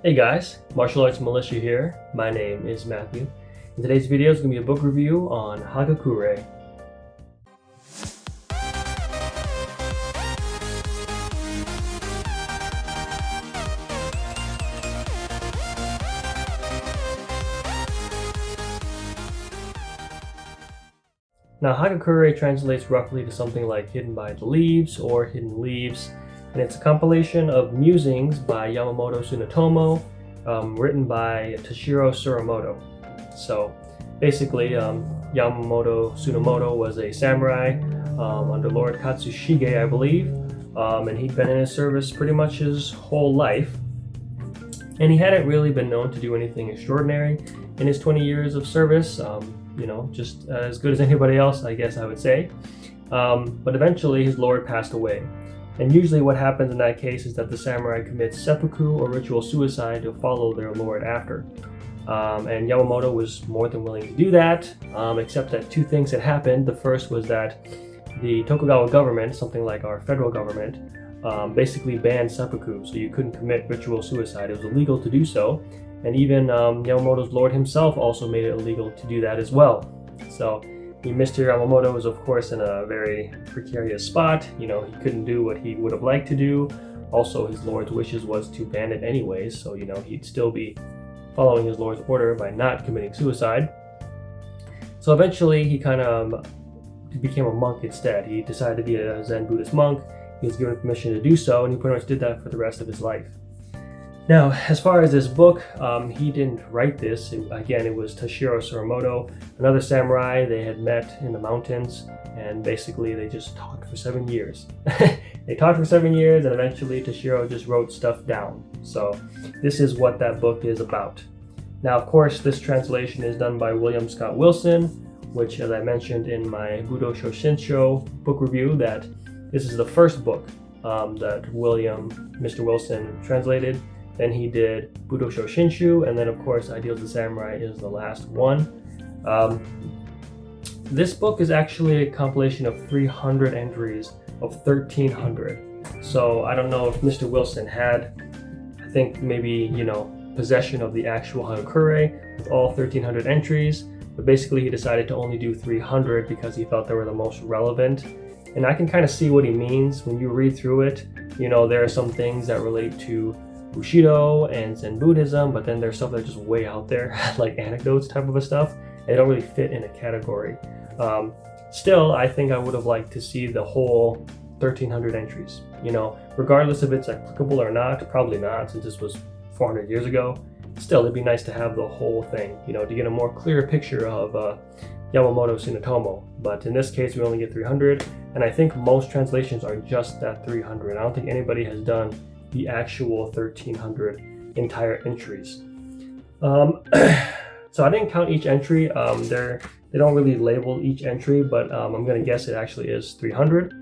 Hey guys, Martial Arts Militia here. My name is Matthew. And today's video is going to be a book review on Hagakure. Now Hagakure translates roughly to something like Hidden by the Leaves or Hidden Leaves, and it's a compilation of musings by Yamamoto Tsunetomo, written by Toshiro Tsurumoto. So basically, Yamamoto Tsurumoto was a samurai under Lord Katsushige, I believe, and he'd been in his service pretty much his whole life. And he hadn't really been known to do anything extraordinary in his 20 years of service, just as good as anybody else, I guess I would say. But eventually his lord passed away. And usually what happens in that case is that the samurai commits seppuku or ritual suicide to follow their lord after. And Yamamoto was more than willing to do that, except that two things had happened. The first was that the Tokugawa government, something like our federal government, basically banned seppuku, so you couldn't commit ritual suicide. It was illegal to do so. And even Yamamoto's lord himself also made it illegal to do that as well. So Mr. Yamamoto was of course in a very precarious spot. He couldn't do what he would have liked to do. Also, his lord's wishes was to ban it anyways, so he'd still be following his lord's order by not committing suicide. So eventually he kind of became a monk instead. He decided to be a Zen Buddhist monk. He was given permission to do so, and he pretty much did that for the rest of his life. Now, as far as this book, he didn't write this. Again, it was Toshiro Tsurumoto, another samurai. They had met in the mountains, and basically they just talked for 7 years. They talked for 7 years, and eventually Toshiro just wrote stuff down. So this is what that book is about. Now, of course, this translation is done by William Scott Wilson, which, as I mentioned in my Budo Shoshinsho book review, that this is the first book that Mr. Wilson translated. Then he did Budo Shoshinshu, and then of course Ideals of the Samurai is the last one. This book is actually a compilation of 300 entries of 1,300. So I don't know if Mr. Wilson had, I think maybe, possession of the actual Hagakure with all 1,300 entries, but basically he decided to only do 300 because he felt they were the most relevant. And I can kind of see what he means when you read through it. There are some things that relate to Bushido and Zen Buddhism, but then there's stuff that's just way out there, like anecdotes type of stuff. They don't really fit in a category. Still, I think I would have liked to see the whole 1,300 entries. Regardless if it's applicable or not, probably not, since this was 400 years ago. Still, it'd be nice to have the whole thing, to get a more clear picture of Yamamoto Tsunetomo. But in this case, we only get 300, and I think most translations are just that 300. I don't think anybody has done the actual 1,300 entire entries. So I didn't count each entry. They don't really label each entry, but I'm gonna guess it actually is 300.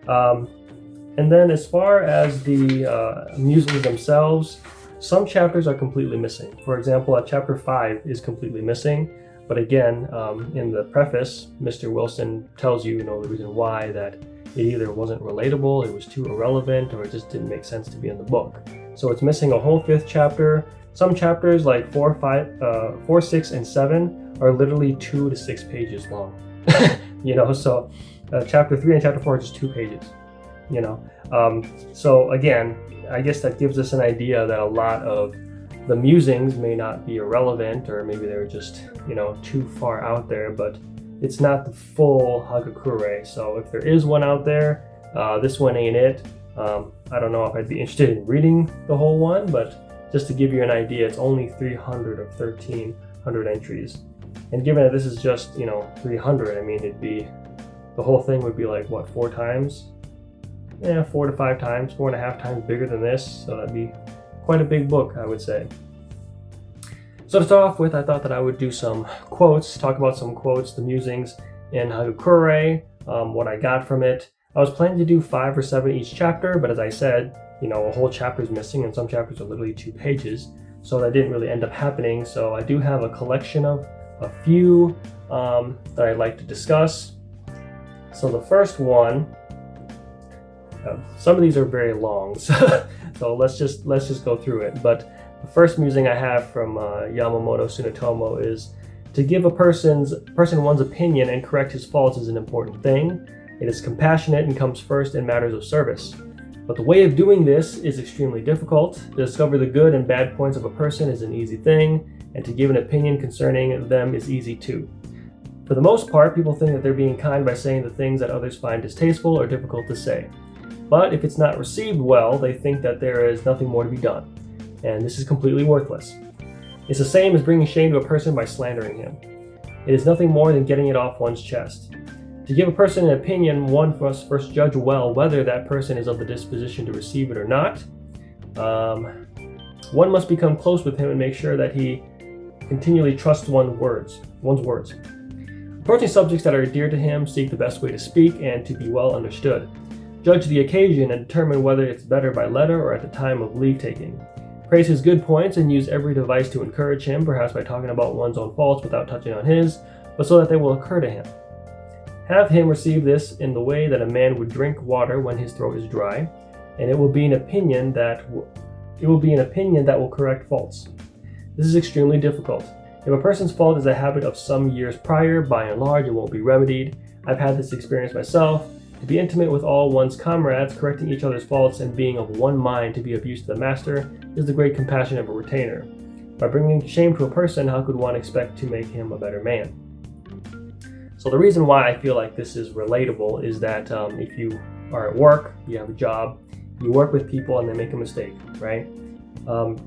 And then as far as the musings themselves, some chapters are completely missing. For example, chapter 5 is completely missing. But again, in the preface, Mr. Wilson tells you, the reason why, that it either wasn't relatable, it was too irrelevant, or it just didn't make sense to be in the book. So it's missing a whole 5th chapter. Some chapters like 4, 6, and 7 are literally 2 to 6 pages long. So chapter 3 and chapter 4 are just 2 pages. So again, I guess that gives us an idea that a lot of the musings may not be irrelevant, or maybe they're just, too far out there, but it's not the full Hagakure. So if there is one out there, this one ain't it. I don't know if I'd be interested in reading the whole one, but just to give you an idea, it's only 300 of 1,300 entries. And given that this is just, 300, I mean, the whole thing would be like, what, 4 times? Yeah, 4 to 5 times, 4.5 times bigger than this. So that'd be quite a big book, I would say. So to start off with, I thought that I would do some quotes, talk about some quotes, the musings in Hagakure, what I got from it. I was planning to do 5 or 7 each chapter, but as I said, a whole chapter is missing, and some chapters are literally 2 pages. So that didn't really end up happening. So I do have a collection of a few that I'd like to discuss. So the first one, some of these are very long, so let's just go through it. But The first musing I have from Yamamoto Tsunetomo is to give a person one's opinion and correct his faults is an important thing. It is compassionate and comes first in matters of service. But the way of doing this is extremely difficult. To discover the good and bad points of a person is an easy thing, and to give an opinion concerning them is easy too. For the most part, people think that they're being kind by saying the things that others find distasteful or difficult to say. But if it's not received well, they think that there is nothing more to be done, and this is completely worthless. It's the same as bringing shame to a person by slandering him. It is nothing more than getting it off one's chest. To give a person an opinion, one must first judge well whether that person is of the disposition to receive it or not. One must become close with him and make sure that he continually trusts one's words. Approaching subjects that are dear to him, seek the best way to speak and to be well understood. Judge the occasion and determine whether it's better by letter or at the time of leave-taking. Praise his good points and use every device to encourage him, perhaps by talking about one's own faults without touching on his, but so that they will occur to him. Have him receive this in the way that a man would drink water when his throat is dry, and it will be an opinion that will correct faults. This is extremely difficult. If a person's fault is a habit of some years prior, by and large it won't be remedied. I've had this experience myself. To be intimate with all one's comrades, correcting each other's faults, and being of one mind to be of use to the master is the great compassion of a retainer. By bringing shame to a person, how could one expect to make him a better man? So the reason why I feel like this is relatable is that if you are at work, you have a job, you work with people and they make a mistake, right?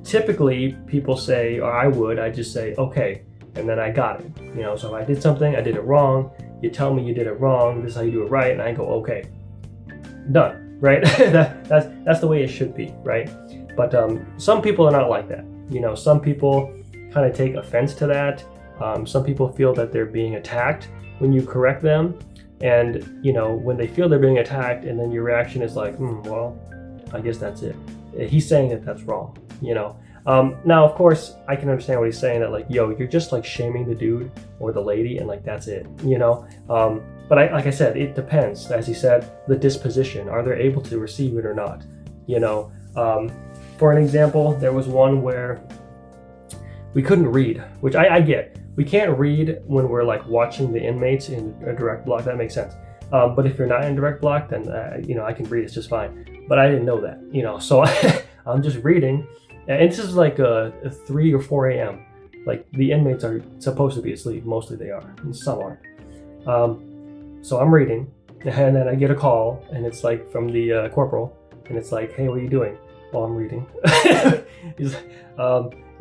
Typically people say, or I just say, okay, and then I got it. So if I did something, I did it wrong, you tell me you did it wrong, this is how you do it right, and I go, okay, done, right? that's the way it should be, right? But some people are not like that. Some people kind of take offense to that. Some people feel that they're being attacked when you correct them, and when they feel they're being attacked, and then your reaction is like, well, I guess that's it. He's saying that that's wrong. Now of course I can understand what he's saying, that like, yo, you're just like shaming the dude or the lady, and like that's it. But like I said, it depends. As he said, the disposition. Are they able to receive it or not? For an example, there was one where we couldn't read, which I get. We can't read when we're like watching the inmates in a direct block. That makes sense. But if you're not in direct block, then I can read. It's just fine. But I didn't know that. So I'm just reading, and this is like 3 or 4 a.m. Like the inmates are supposed to be asleep. Mostly they are, and some aren't. So I'm reading, and then I get a call, and it's like from the corporal, and it's like, hey, what are you doing? Well, I'm reading. He's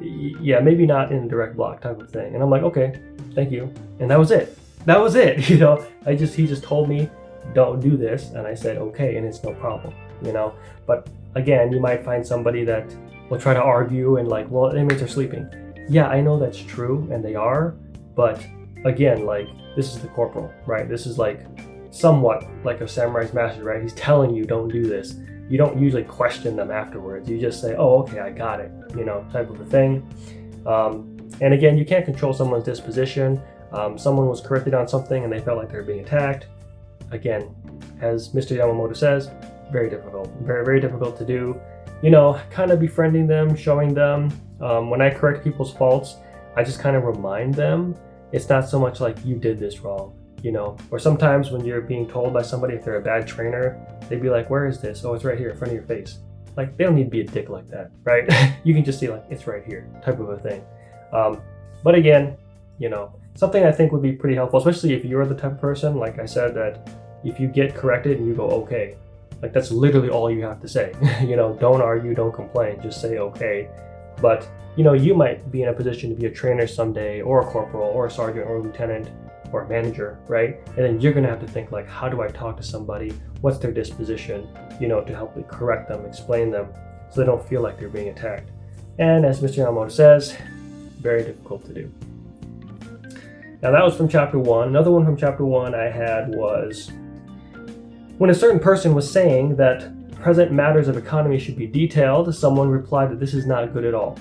yeah, maybe not in a direct block type of thing. And I'm like, okay, thank you. And that was it. He just told me, don't do this. And I said, okay, and it's no problem, But again, you might find somebody that will try to argue and like, well, inmates are sleeping. Yeah, I know that's true, and they are. But again, like, this is the corporal, right? This is like somewhat like a samurai's master, right? He's telling you, don't do this. You don't usually question them afterwards. You just say, oh, okay, I got it, type of a thing. And again, you can't control someone's disposition. Someone was corrected on something and they felt like they were being attacked. Again, as Mr. Yamamoto says, very difficult, very, very difficult to do. Kind of befriending them, showing them. When I correct people's faults, I just kind of remind them. It's not so much like you did this wrong, or sometimes when you're being told by somebody, if they're a bad trainer, they'd be like, where is this? Oh, it's right here in front of your face. Like, they don't need to be a dick like that, right? You can just see like, it's right here type of a thing. But again, something I think would be pretty helpful, especially if you're the type of person, like I said, that if you get corrected and you go, okay, like that's literally all you have to say. Don't argue, don't complain, just say okay. But, you might be in a position to be a trainer someday, or a corporal, or a sergeant, or a lieutenant, or a manager, right? And then you're gonna have to think like, how do I talk to somebody? What's their disposition? To help correct them, explain them, so they don't feel like they're being attacked. And as Mr. Yamamoto says, very difficult to do. Now that was from chapter 1. Another one from chapter 1 I had was when a certain person was saying that present matters of economy should be detailed, someone replied that this is not good at all.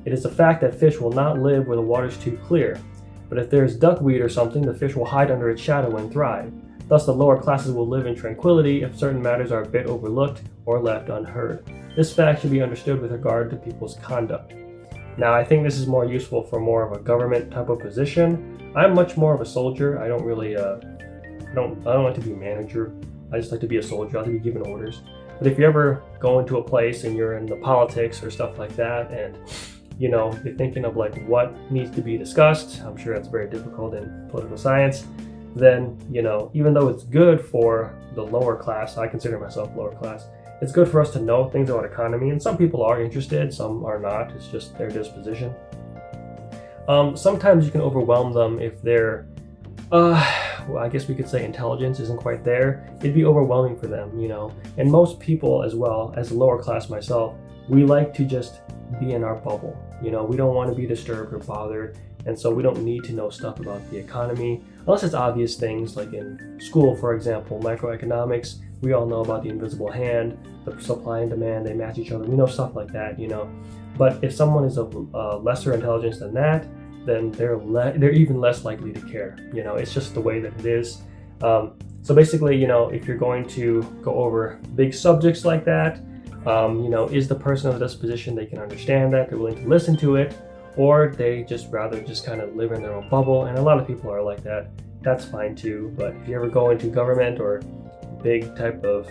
It is a fact that fish will not live where the water is too clear. But if there is duckweed or something, the fish will hide under its shadow and thrive. Thus the lower classes will live in tranquility if certain matters are a bit overlooked or left unheard. This fact should be understood with regard to people's conduct. Now, I think this is more useful for more of a government type of position. I'm much more of a soldier. I don't really, I don't like to be a manager. I just like to be a soldier. I like to be given orders. But if you ever go into a place and you're in the politics or stuff like that, and you're thinking of like what needs to be discussed, I'm sure that's very difficult in political science, then, even though it's good for the lower class, I consider myself lower class, it's good for us to know things about economy, and some people are interested, some are not. It's just their disposition. Sometimes you can overwhelm them if they're, well, I guess we could say intelligence isn't quite there. It'd be overwhelming for them, And most people, as well as the lower class myself, we like to just be in our bubble. We don't want to be disturbed or bothered, and so we don't need to know stuff about the economy, unless it's obvious things like in school, for example, microeconomics. We all know about the invisible hand, the supply and demand, they match each other. We know stuff like that, But if someone is of lesser intelligence than that, then they're even less likely to care. It's just the way that it is. So basically, if you're going to go over big subjects like that, is the person of this position, they can understand that, they're willing to listen to it, or they just rather just kind of live in their own bubble. And a lot of people are like that. That's fine too. But if you ever go into government or big type of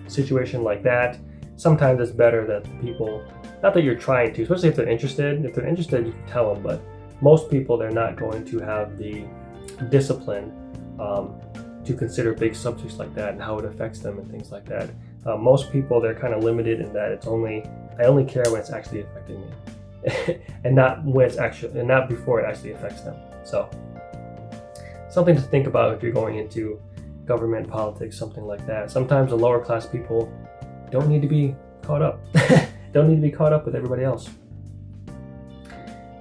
situation like that, sometimes it's better that the people, not that you're trying to, especially if they're interested, you can tell them, but most people, they're not going to have the discipline to consider big subjects like that and how it affects them and things like that. Most people, they're kind of limited in that I only care when it's actually affecting me and not before it actually affects them. So something to think about if you're going into government, politics, something like that. Sometimes the lower class people don't need to be caught up. Don't need to be caught up with everybody else.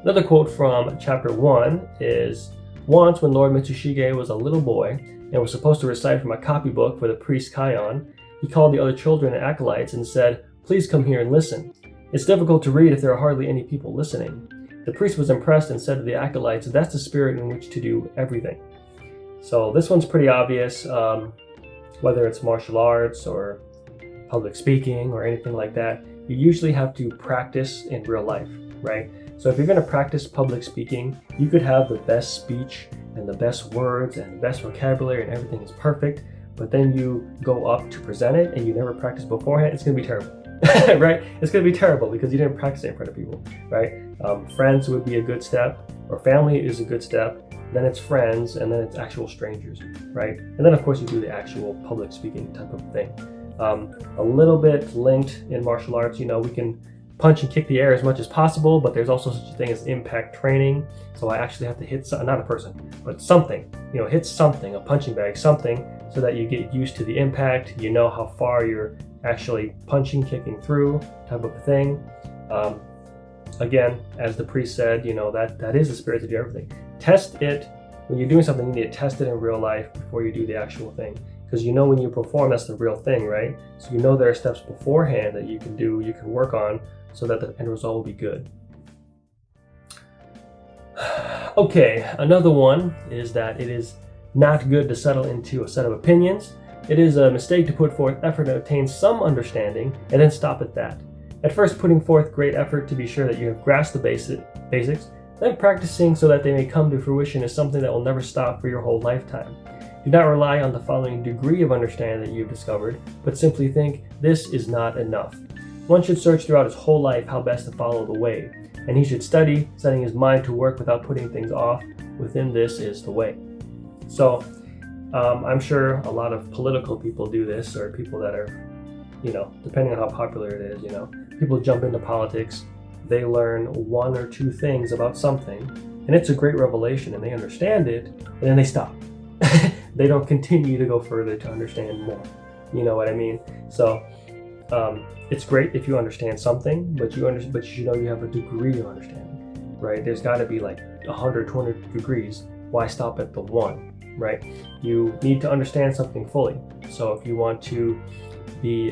Another quote from chapter 1 is, "Once when Lord Mitsushige was a little boy and was supposed to recite from a copybook for the priest Kion, he called the other children and acolytes and said, 'Please come here and listen. It's difficult to read if there are hardly any people listening.' The priest was impressed and said to the acolytes, 'That's the spirit in which to do everything.'" So this one's pretty obvious, whether it's martial arts or public speaking or anything like that. You usually have to practice in real life, right? So if you're going to practice public speaking, you could have the best speech and the best words and the best vocabulary and everything is perfect, but then you go up to present it and you never practice beforehand, it's going to be terrible, right? It's going to be terrible because you didn't practice it in front of people, right? Friends would be a good step, or family is a good step. Then it's friends, and then it's actual strangers, right? And then of course you do the actual public speaking type of thing. A little bit linked in martial arts, we can punch and kick the air as much as possible, but there's also such a thing as impact training. So I actually have to hit, not a person, but something, hit something, a punching bag, something, so that you get used to the impact, how far you're actually punching, kicking through, type of thing. Again, as the priest said, that is the spirit to do everything. Test it. When you're doing something, you need to test it in real life before you do the actual thing. Because when you perform, that's the real thing, right? So there are steps beforehand that you can do, you can work on, so that the end result will be good. Okay, another one is that it is not good to settle into a set of opinions. It is a mistake to put forth effort to obtain some understanding and then stop at that. At first, putting forth great effort to be sure that you have grasped the basics, then practicing so that they may come to fruition is something that will never stop for your whole lifetime. Do not rely on the following degree of understanding that you've discovered, but simply think, this is not enough. One should search throughout his whole life how best to follow the way, and he should study, setting his mind to work without putting things off. Within this is the way. So, I'm sure a lot of political people do this, or people that are, depending on how popular it is, people jump into politics, they learn one or two things about something, and it's a great revelation, and they understand it, and then they stop. They don't continue to go further to understand more. You know what I mean? So it's great if you understand something, but you have a degree of understanding, right? There's got to be like 100, 200 degrees. Why stop at the one, right? You need to understand something fully. So if you want to be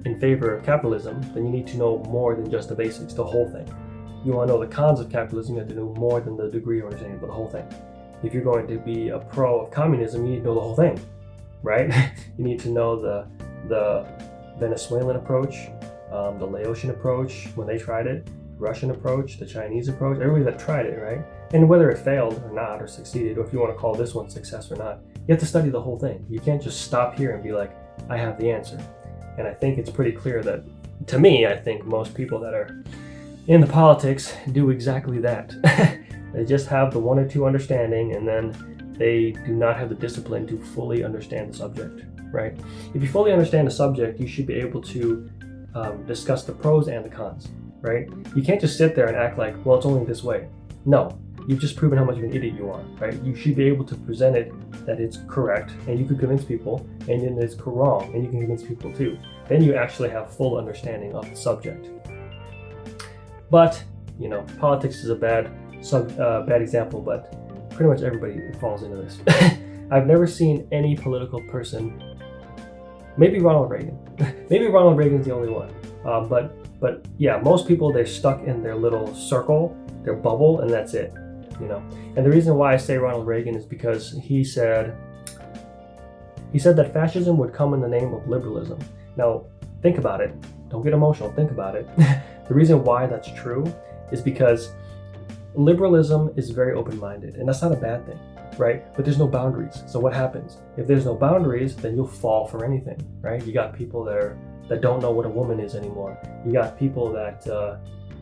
in favor of capitalism, then you need to know more than just the basics, the whole thing. You want to know the cons of capitalism, you have to know more than the degree of understanding, but the whole thing. If you're going to be a pro of communism, you need to know the whole thing, right? You need to know the Venezuelan approach, the Laotian approach when they tried it, Russian approach, the Chinese approach, everybody that tried it, right? And whether it failed or not, or succeeded, or if you want to call this one success or not, you have to study the whole thing. You can't just stop here and be like, I have the answer. And I think it's pretty clear that, to me, I think most people that are in the politics do exactly that. They just have the one or two understanding, and then they do not have the discipline to fully understand the subject, right? If you fully understand the subject, you should be able to discuss the pros and the cons, right? You can't just sit there and act like, well, it's only this way. No, you've just proven how much of an idiot you are, right? You should be able to present it that it's correct, and you could convince people, and then it's wrong, and you can convince people too. Then you actually have full understanding of the subject. But, you know, politics is a bad example, but pretty much everybody falls into this. I've never seen any political person, maybe Ronald Reagan. Maybe Ronald Reagan's the only one. But yeah, most people, they're stuck in their little circle, their bubble, and that's it, you know. And the reason why I say Ronald Reagan is because he said that fascism would come in the name of liberalism. Now, think about it. Don't get emotional, think about it. The reason why that's true is because liberalism is very open-minded, and that's not a bad thing, right? But there's no boundaries. So what happens? If there's no boundaries, then you'll fall for anything, right? You got people that don't know what a woman is anymore. You got people that,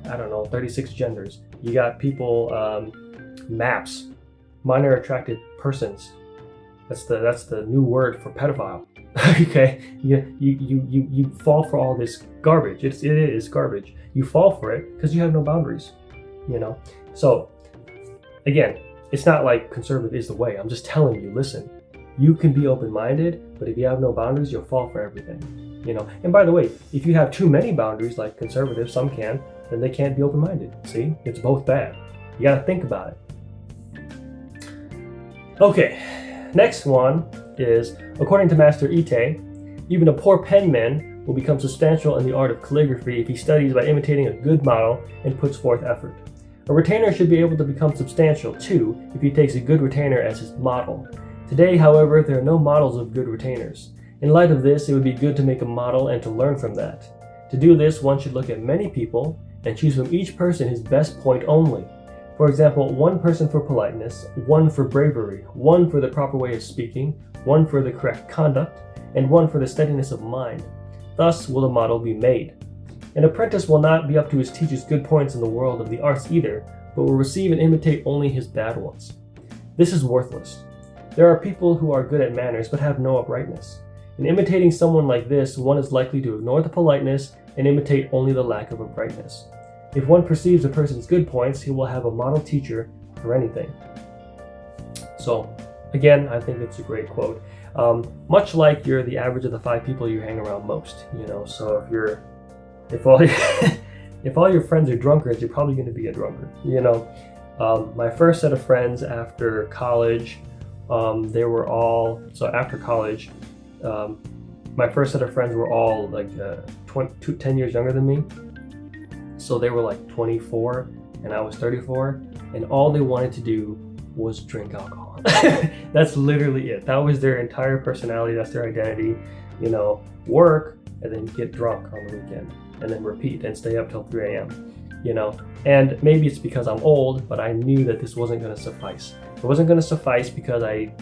36 genders. You got people, MAPS, minor attracted persons. That's the new word for pedophile. Okay, you fall for all this garbage. It is garbage. You fall for it because you have no boundaries, you know. So again, it's not like conservative is the way. I'm just telling you, listen, you can be open-minded, but if you have no boundaries, you'll fall for everything, you know. And by the way, if you have too many boundaries, like conservatives, some can, then they can't be open-minded. See, it's both bad. You got to think about it. Okay, next one is, according to Master Ite, even a poor penman will become substantial in the art of calligraphy if he studies by imitating a good model and puts forth effort. A retainer should be able to become substantial too if he takes a good retainer as his model. Today, however, there are no models of good retainers. In light of this, it would be good to make a model and to learn from that. To do this, one should look at many people and choose from each person his best point only. For example, one person for politeness, one for bravery, one for the proper way of speaking, one for the correct conduct, and one for the steadiness of mind. Thus will a model be made. An apprentice will not be up to his teacher's good points in the world of the arts either, but will receive and imitate only his bad ones. This is worthless. There are people who are good at manners but have no uprightness. In imitating someone like this, one is likely to ignore the politeness and imitate only the lack of uprightness. If one perceives a person's good points, he will have a model teacher for anything. So, again, I think it's a great quote. Much like you're the average of the 5 people you hang around most, you know. So if all your friends are drunkards, you're probably going to be a drunkard, you know. My first set of friends after college, after college, my first set of friends were all like 10 years younger than me. So they were like 24 and I was 34, and all they wanted to do was drink alcohol. That's literally it. That was their entire personality. That's their identity. You know, work and then get drunk on the weekend and then repeat and stay up till 3 a.m. You know, and maybe it's because I'm old, but I knew that this wasn't going to suffice. It wasn't going to suffice because the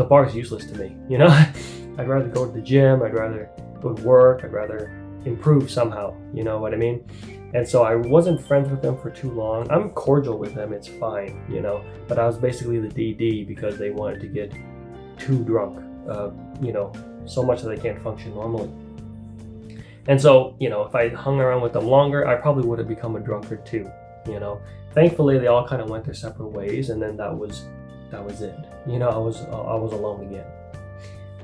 bar is useless to me. You know, I'd rather go to the gym. I'd rather go to work. I'd rather improve somehow. You know what I mean? And so I wasn't friends with them for too long. I'm cordial with them, it's fine, you know, but I was basically the DD because they wanted to get too drunk, you know, so much that they can't function normally. And so, you know, if I hung around with them longer, I probably would have become a drunkard too, you know. Thankfully, they all kind of went their separate ways, and then that was it. You know, I was alone again.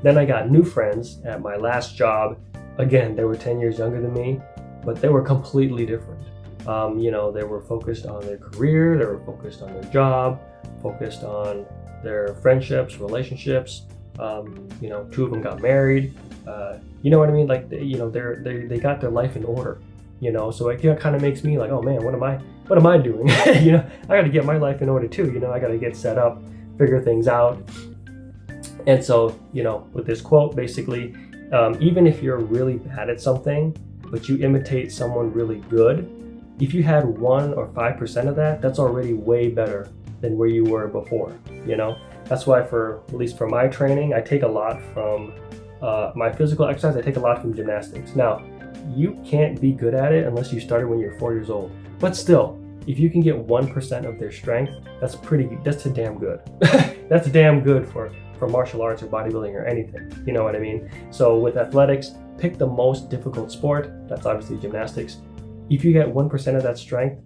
Then I got new friends at my last job. Again, they were 10 years younger than me, but they were completely different. You know, they were focused on their career, they were focused on their job, focused on their friendships, relationships. You know, 2 of them got married. You know what I mean? Like, you know, they got their life in order. You know, so it kind of makes me like, oh man, what am I doing? You know, I got to get my life in order too. You know, I got to get set up, figure things out. And so, you know, with this quote, basically, even if you're really bad at something, but you imitate someone really good, if you had 1 or 5% of that, that's already way better than where you were before, you know? That's why at least for my training, I take a lot from my physical exercise, I take a lot from gymnastics. Now, you can't be good at it unless you started when you're 4 years old. But still, if you can get 1% of their strength, that's damn good. That's damn good for martial arts or bodybuilding or anything, you know what I mean? So with athletics, pick the most difficult sport, that's obviously gymnastics. If you get 1% of that strength,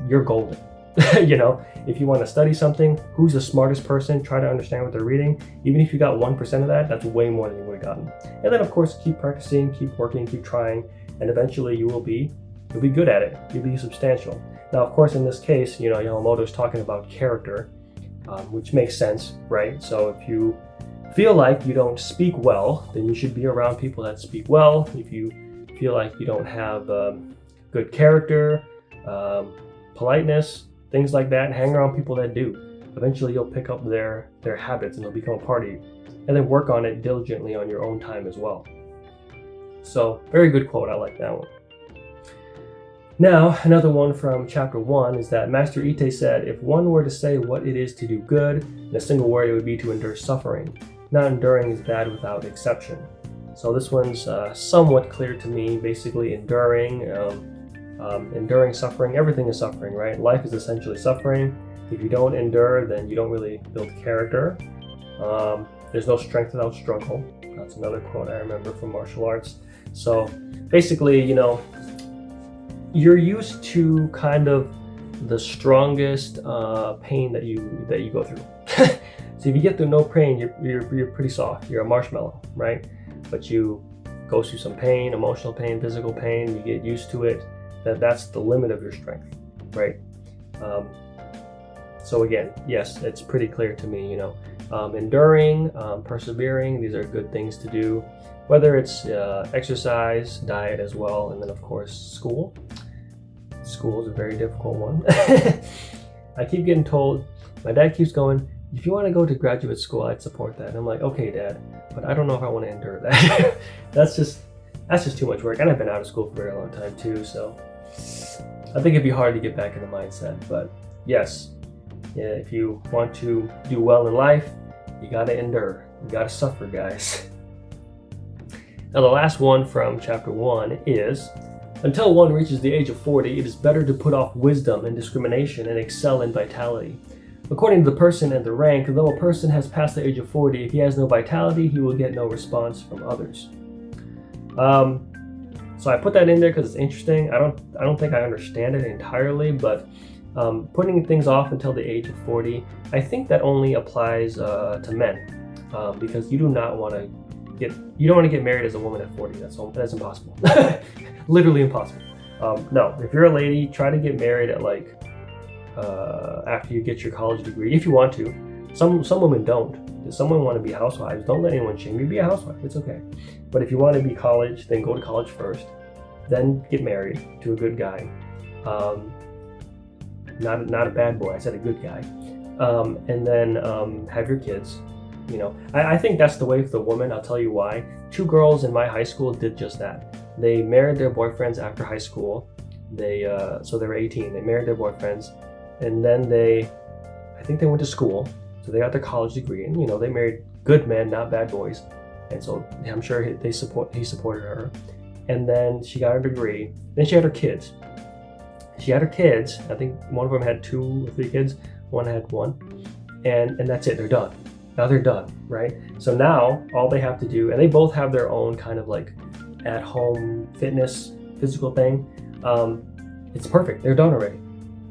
you're golden. You know, if you want to study something, who's the smartest person, try to understand what they're reading. Even if you got 1% of that, that's way more than you would have gotten. And then of course, keep practicing, keep working, keep trying, and eventually you'll be good at it. You'll be substantial. Now, of course, in this case, you know, Yamamoto's talking about character, which makes sense, right? So if you feel like you don't speak well, then you should be around people that speak well. If you feel like you don't have good character, politeness, things like that, hang around people that do. Eventually you'll pick up their habits and they'll become a part of you. And then work on it diligently on your own time as well. So, very good quote, I like that one. Now, another one from chapter 1 is that Master Ite said, if one were to say what it is to do good, in a single word it would be to endure suffering. Not enduring is bad without exception. So this one's somewhat clear to me. Basically, enduring suffering, everything is suffering, right? Life is essentially suffering. If you don't endure, then you don't really build character. There's no strength without struggle. That's another quote I remember from martial arts. So basically, you know, you're used to kind of the strongest pain that you go through. So if you get through no pain, you're pretty soft. You're a marshmallow, right? But you go through some pain, emotional pain, physical pain. You get used to it. That's the limit of your strength, right? So again, yes, it's pretty clear to me. You know, enduring, persevering. These are good things to do. Whether it's exercise, diet as well, and then of course school. School is a very difficult one. I keep getting told, my dad keeps going, if you want to go to graduate school, I'd support that. And I'm like, okay, Dad, but I don't know if I want to endure that. That's just too much work. And I've been out of school for a very long time too, so I think it'd be hard to get back in the mindset. But yes, yeah, if you want to do well in life, you gotta endure. You gotta suffer, guys. Now the last one from chapter 1 is, until one reaches the age of 40, it is better to put off wisdom and discrimination and excel in vitality. According to the person and the rank, though a person has passed the age of 40, if he has no vitality, he will get no response from others. So I put that in there because it's interesting. I don't think I understand it entirely, but putting things off until the age of 40, I think that only applies to men, because you don't want to get married as a woman at 40. That's impossible. Literally impossible. No, if you're a lady, try to get married at after you get your college degree, if you want to. Some women don't. If someone want to be housewives, don't let anyone shame you. Be a housewife. It's okay. But if you want to be college, then go to college first, then get married to a good guy. Not a bad boy. I said a good guy. And then have your kids. You know, I think that's the way for the woman. I'll tell you why. 2 girls in my high school did just that. They married their boyfriends after high school. So they were 18. They married their boyfriends, and then I think they went to school. So they got their college degree, and you know, they married good men, not bad boys. And so I'm sure he supported her. And then she got her degree. Then she had her kids. I think one of them had 2 or 3 kids. One had 1, and that's it. They're done. Now they're done, right? So now all they have to do, and they both have their own kind of like at-home fitness, physical thing. It's perfect. They're done already.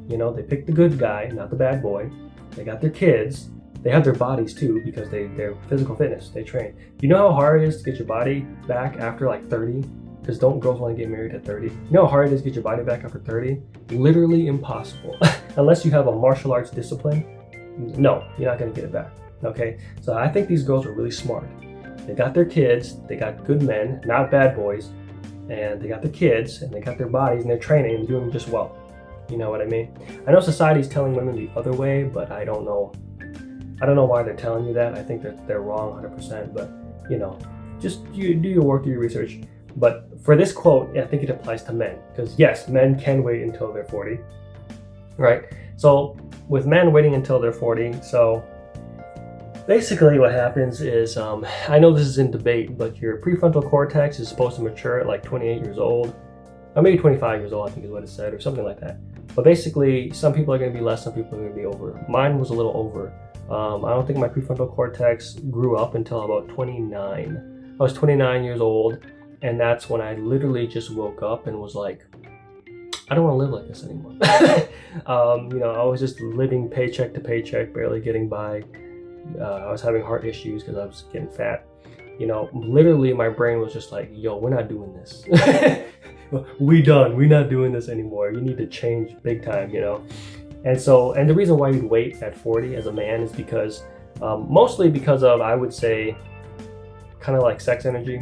You know, they picked the good guy, not the bad boy. They got their kids. They have their bodies too, because they're physical fitness. They train. You know how hard it is to get your body back after like 30? Because don't girls want to get married at 30? You know how hard it is to get your body back after 30? Literally impossible. Unless you have a martial arts discipline, no, you're not going to get it back. Okay? So I think these girls are really smart. They got their kids, they got good men, not bad boys, and they got the kids, and they got their bodies, and they're training and doing just well. You know what I mean? I know society's telling women the other way, but I don't know why they're telling you that. I think that they're wrong 100%, but you know, just you do your work, do your research. But for this quote, I think it applies to men, because yes, men can wait until they're 40, right? So with men waiting until they're 40, so basically what happens is, I know this is in debate, but your prefrontal cortex is supposed to mature at like 28 years old, or maybe 25 years old, I think is what it said, or something like that. But basically, some people are going to be less, some people are going to be over. Mine was a little over. I don't think my prefrontal cortex grew up until about 29. I was 29 years old, and that's when I literally just woke up and was like, I don't want to live like this anymore. I was just living paycheck to paycheck, barely getting by. I was having heart issues because I was getting fat. Literally my brain was just like, yo, we're not doing this. We're not doing this anymore. You need to change big time, And the reason why you'd wait at 40 as a man is because, mostly because of, I would say, kind of like sex energy.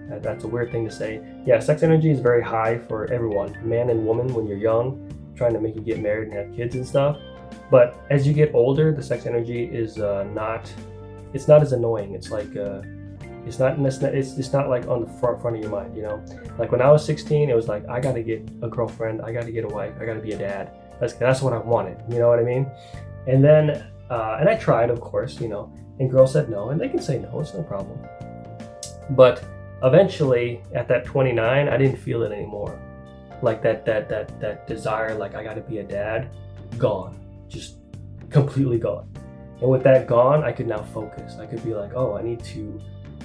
That's a weird thing to say. Yeah, sex energy is very high for everyone, man and woman, when you're young, trying to make you get married and have kids and stuff. But as you get older, the sex energy is not as annoying. It's like, it's not like on the front of your mind, Like when I was 16, it was like, I gotta get a girlfriend, I gotta get a wife, I gotta be a dad. That's what I wanted, you know what I mean? And then, and I tried, of course, and girls said no, and they can say no, it's no problem. But eventually, at that 29, I didn't feel it anymore. Like that desire, like I gotta be a dad, gone, just completely gone. And with that gone, I could now focus. I could be like, oh, I need to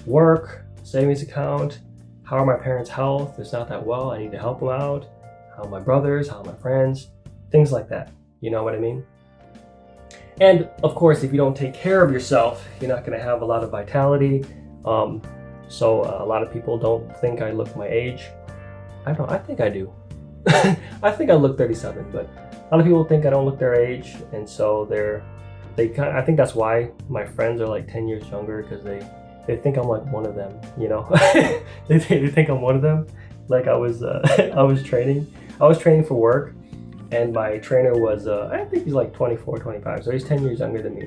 work, savings account, how are my parents' health? It's not that well, I need to help them out. How are my brothers, how are my friends? Things like that, you know what I mean? And of course, if you don't take care of yourself, you're not gonna have a lot of vitality. So a lot of people don't think I look my age. I think I do. I think I look 37, but a lot of people think I don't look their age, and so I think that's why my friends are like 10 years younger, because they think I'm like one of them, they think I'm one of them. Like I was training for work, and my trainer was, I think he's like 24, 25, so he's 10 years younger than me,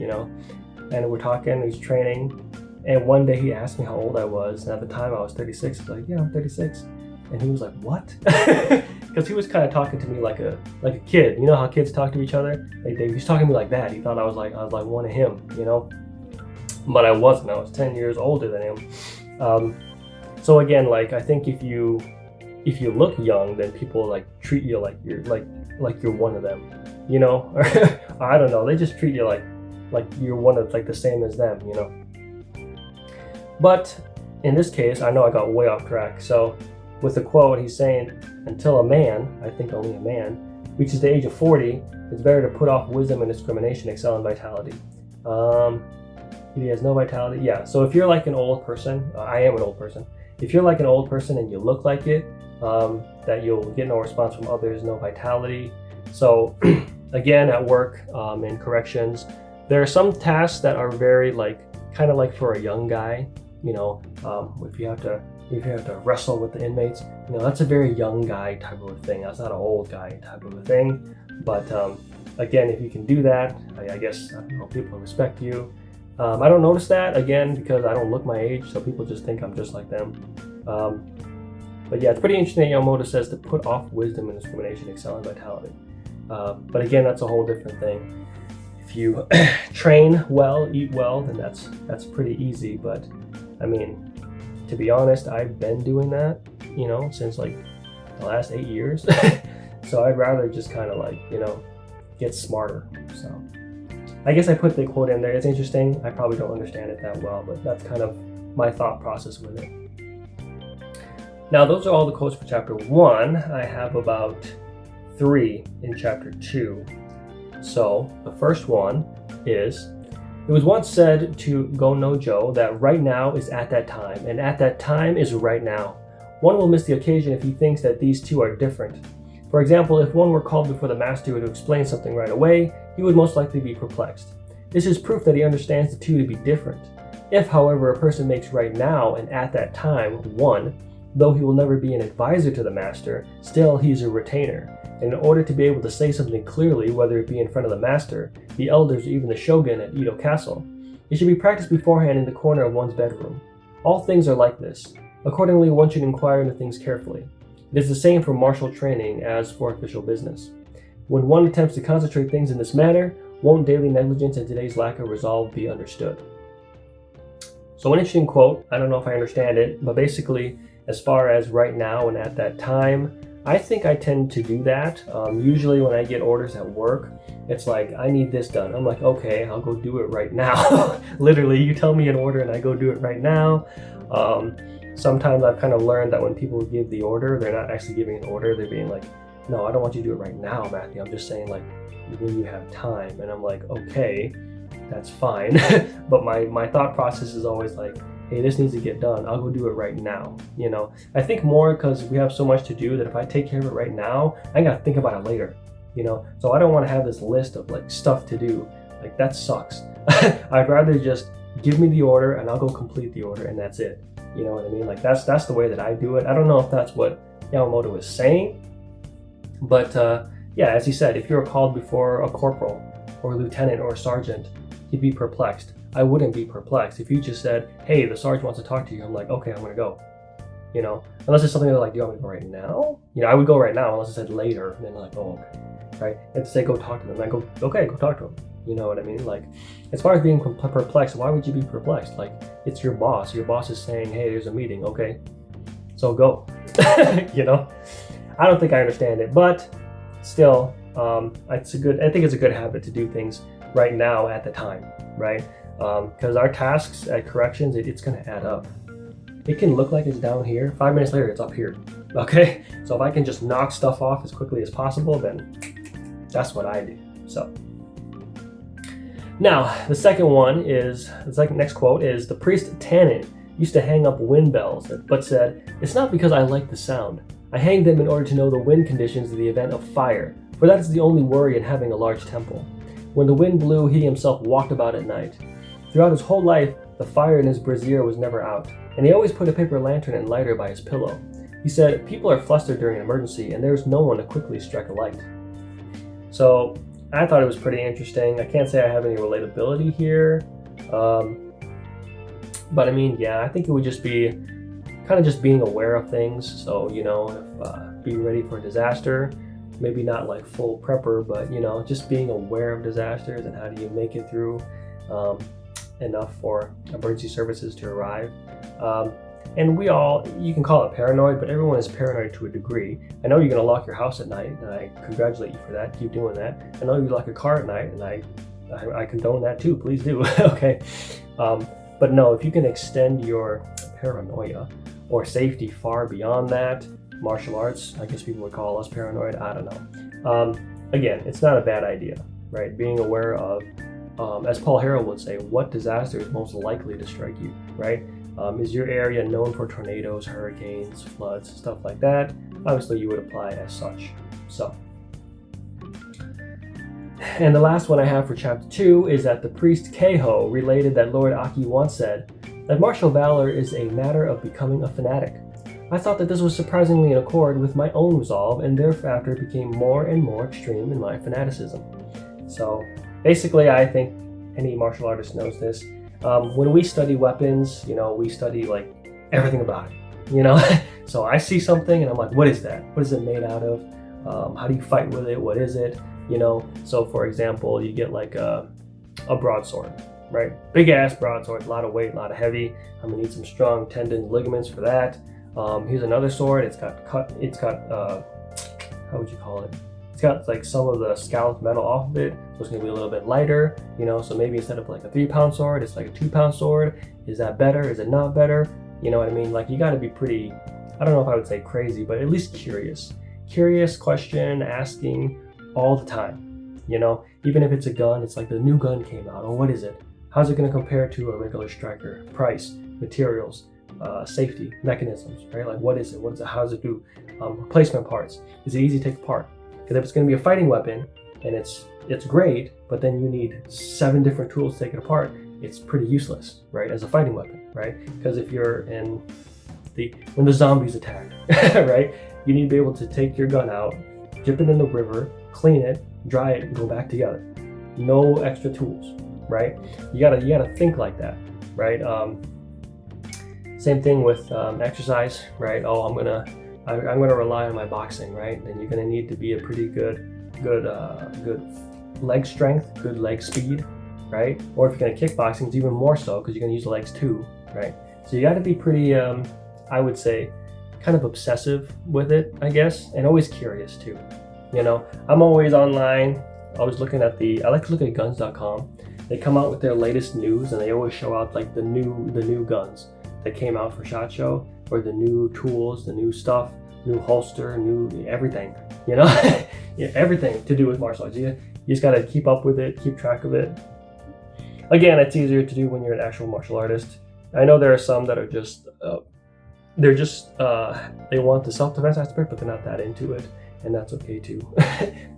and we're talking, he's training, and one day he asked me how old I was, and at the time I was 36. I was like, yeah, I'm 36. And he was like, what? Because he was kind of talking to me like a kid. You know how kids talk to each other? He was talking to me like that. He thought I was like one of him, But I wasn't. I was 10 years older than him. So again, like I think if you look young, then people like treat you like you're one of them, Or I don't know. They just treat you like you're one of the same as them, But in this case, I know I got way off track. So with the quote, he's saying, until a man, I think only a man, reaches the age of 40, it's better to put off wisdom and discrimination, excel in vitality. He has no vitality. Yeah, so if you're like an old person, I am an old person. If you're like an old person and you look like it, that you'll get no response from others, no vitality. So again, at work, in corrections, there are some tasks that are very kind of like for a young guy, if you have to wrestle with the inmates, that's a very young guy type of a thing. That's not an old guy type of a thing. But again, if you can do that, I guess, I don't know, people respect you. I don't notice that, again, because I don't look my age, so people just think I'm just like them. But yeah, it's pretty interesting that Yamamoto says to put off wisdom and discrimination, excel in vitality. But again, that's a whole different thing. If you train well, eat well, then that's pretty easy. But I mean, to be honest, I've been doing that, since like the last 8 years. So I'd rather just kind of get smarter. So I guess I put the quote in there. It's interesting. I probably don't understand it that well, but that's kind of my thought process with it. Now, those are all the quotes for chapter 1. I have about 3 in chapter 2. So the first one is, it was once said to Go No Joe that right now is at that time, and at that time is right now. One will miss the occasion if he thinks that these two are different. For example, if one were called before the master to explain something right away, he would most likely be perplexed. This is proof that he understands the two to be different. If, however, a person makes right now and at that time one, though he will never be an advisor to the master, still he is a retainer. And in order to be able to say something clearly, whether it be in front of the master, the elders, or even the shogun at Edo Castle, it should be practiced beforehand in the corner of one's bedroom. All things are like this. Accordingly, one should inquire into things carefully. It is the same for martial training as for official business. When one attempts to concentrate things in this manner, won't daily negligence and today's lack of resolve be understood? So an interesting quote, I don't know if I understand it, but basically, as far as right now and at that time, I think I tend to do that. Usually when I get orders at work, it's like, I need this done. I'm like, okay, I'll go do it right now. Literally, you tell me an order and I go do it right now. Sometimes I've kind of learned that when people give the order, they're not actually giving an order. They're being like, no, I don't want you to do it right now, Matthew. I'm just saying, like, when you have time. And I'm like, okay, that's fine. But my thought process is always like, hey, this needs to get done. I'll go do it right now. You know, I think more because we have so much to do that if I take care of it right now, I gotta think about it later. You know, so I don't want to have this list of like stuff to do. Like, that sucks. I'd rather just give me the order and I'll go complete the order and that's it. You know what I mean? Like, that's the way that I do it. I don't know if that's what Yamamoto is saying, but yeah, as he said, if you're called before a corporal or a lieutenant or a sergeant, he'd be perplexed. I wouldn't be perplexed. If you just said, hey, the sergeant wants to talk to you, I'm like, okay, I'm gonna go. You know, unless it's something like, do you want me to go right now? You know, I would go right now unless it said later, and then like, oh, okay, right? And say, go talk to them. I go, okay, go talk to him. You know what I mean? Like, as far as being perplexed, why would you be perplexed? Like, it's your boss. Your boss is saying, hey, there's a meeting. Okay, so go. You know, I don't think I understand it, but still, I think it's a good habit to do things right now at the time, right? Because our tasks at corrections, it's going to add up. It can look like it's down here. 5 minutes later, it's up here. Okay, so if I can just knock stuff off as quickly as possible, then that's what I do. So. Now, the second one is, next quote is, the priest Tannen used to hang up wind bells, but said, it's not because I like the sound. I hang them in order to know the wind conditions in the event of fire, for that is the only worry in having a large temple. When the wind blew, he himself walked about at night. Throughout his whole life, the fire in his brazier was never out, and he always put a paper lantern and lighter by his pillow. He said, people are flustered during an emergency, and there's no one to quickly strike a light. So, I thought it was pretty interesting. I can't say I have any relatability here. But I mean, yeah, I think it would just be kind of just being aware of things. So, you know, if, be ready for a disaster. Maybe not like full prepper, but, you know, just being aware of disasters and how do you make it through enough for emergency services to arrive. And we all, you can call it paranoid, but everyone is paranoid to a degree. I know you're going to lock your house at night, and I congratulate you for that. Keep doing that. I know you lock your car at night, and I condone that too. Please do. Okay. But no, if you can extend your paranoia or safety far beyond that, martial arts, I guess people would call us paranoid. I don't know. Again, it's not a bad idea, right? Being aware of, as Paul Harrell would say, what disaster is most likely to strike you, right? Is your area known for tornadoes, hurricanes, floods, stuff like that? Obviously, you would apply as such. So, and the last one I have for chapter 2 is that the priest Keiho related that Lord Aki once said that martial valor is a matter of becoming a fanatic. I thought that this was surprisingly in accord with my own resolve, and thereafter became more and more extreme in my fanaticism. So, basically, I think any martial artist knows this. When we study weapons, you know, we study like everything about it, you know? So I see something and I'm like, what is that? What is it made out of? How do you fight with it? What is it? You know? So for example, you get like a broadsword, right? Big ass broadsword, a lot of weight, a lot of heavy. I'm gonna need some strong tendons, ligaments for that. Here's another sword. It's got how would you call it? It's got like some of the scalloped metal off of it, so it's gonna be a little bit lighter, you know, so maybe instead of like a 3-pound sword, it's like a 2-pound sword. Is that better? Is it not better? You know what I mean? Like, you gotta be pretty, I don't know if I would say crazy, but at least curious. Curious, question, asking all the time, you know? Even if it's a gun, it's like the new gun came out, or what is it? How's it gonna compare to a regular striker? Price, materials, safety, mechanisms, right? Like, what is it? How does it do? Replacement parts. Is it easy to take apart? Because if it's going to be a fighting weapon and it's great, but then you need 7 different tools to take it apart, it's pretty useless, right? As a fighting weapon, right? Because if you're in when the zombies attack, right? You need to be able to take your gun out, dip it in the river, clean it, dry it, and go back together. No extra tools, right? You gotta think like that, right? Same thing with exercise, right? Oh, I'm gonna rely on my boxing, right? Then you're gonna need to be a pretty good leg strength, good leg speed, right? Or if you're gonna kickboxing, it's even more so because you're gonna use the legs too, right? So you got to be pretty, I would say, kind of obsessive with it, I guess, and always curious too. You know, I'm always online. I was looking at I like to look at guns.com. They come out with their latest news, and they always show out like the new guns that came out for SHOT Show, or the new tools, the new stuff, new holster, new everything. You know, yeah, everything to do with martial arts. You just got to keep up with it, keep track of it. Again, it's easier to do when you're an actual martial artist. I know there are some that are just they want the self-defense aspect, but they're not that into it, and that's okay too.